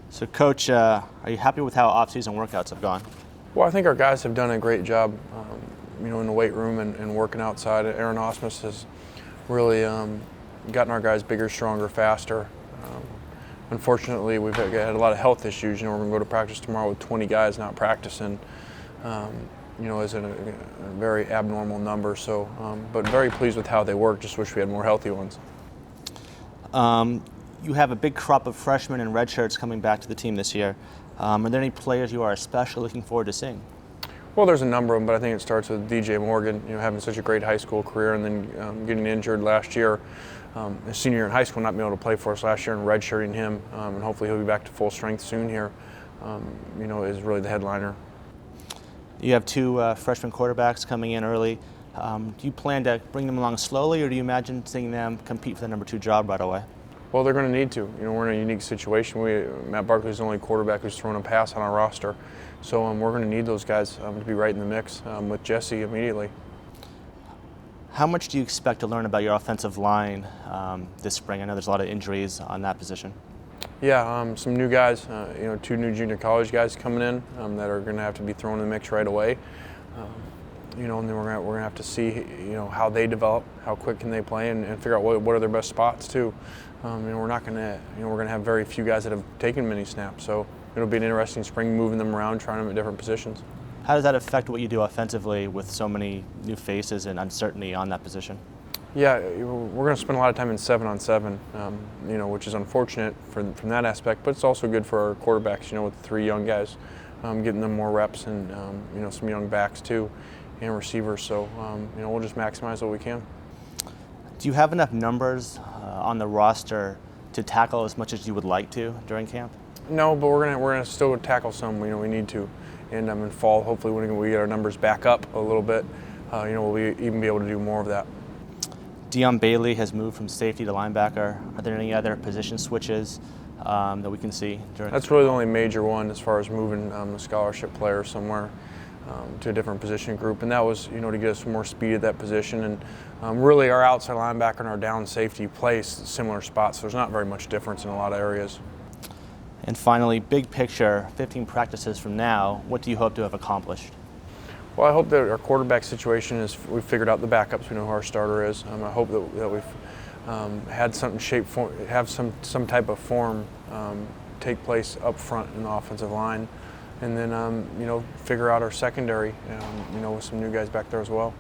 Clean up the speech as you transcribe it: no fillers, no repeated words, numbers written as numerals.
So, Coach, are you happy with how off-season workouts have gone? Well, I think our guys have done a great job, in the weight room and working outside. Aaron Osmus has really gotten our guys bigger, stronger, faster. Unfortunately, we've had a lot of health issues. We're going to go to practice tomorrow with 20 guys not practicing. Is a very abnormal number. So, but very pleased with how they work. Just wish we had more healthy ones. You have a big crop of freshmen and redshirts coming back to the team this year. Are there any players you are especially looking forward to seeing? Well, there's a number of them, but I think it starts with DJ Morgan, having such a great high school career and then getting injured last year. His senior year in high school, not being able to play for us last year, and redshirting him, and hopefully he'll be back to full strength soon here, is really the headliner. You have two freshman quarterbacks coming in early. Do you plan to bring them along slowly, or do you imagine seeing them compete for the number 2 job right away? Well, they're going to need to. We're in a unique situation. Matt Barkley's the only quarterback who's thrown a pass on our roster. So we're going to need those guys to be right in the mix with Jesse immediately. How much do you expect to learn about your offensive line this spring? I know there's a lot of injuries on that position. Yeah, some new guys, 2 new junior college guys coming in that are going to have to be thrown in the mix right away. And then we're going to have to see, how they develop, how quick can they play, and figure out what are their best spots too. We're not going to, we're going to have very few guys that have taken many snaps. So it'll be an interesting spring, moving them around, trying them at different positions. How does that affect what you do offensively with so many new faces and uncertainty on that position? Yeah, we're going to spend a lot of time in 7-on-7, which is unfortunate from that aspect, but it's also good for our quarterbacks, with 3 young guys, getting them more reps and, some young backs too, and receivers. So, we'll just maximize what we can. Do you have enough numbers on the roster to tackle as much as you would like to during camp? No, but we're gonna still tackle some. We need to, and in fall, hopefully, when we get our numbers back up a little bit, we'll even be able to do more of that. Dion Bailey has moved from safety to linebacker. Are there any other position switches that we can see during? That's really the only major one as far as moving a scholarship player somewhere to a different position group, and that was to get us more speed at that position. And really, our outside linebacker and our down safety play similar spots. So there's not very much difference in a lot of areas. And finally, big picture, 15 practices from now, what do you hope to have accomplished? Well, I hope that our quarterback situation is we've figured out the backups. We know who our starter is. I hope that we've had some type of form take place up front in the offensive line, and then figure out our secondary, with some new guys back there as well.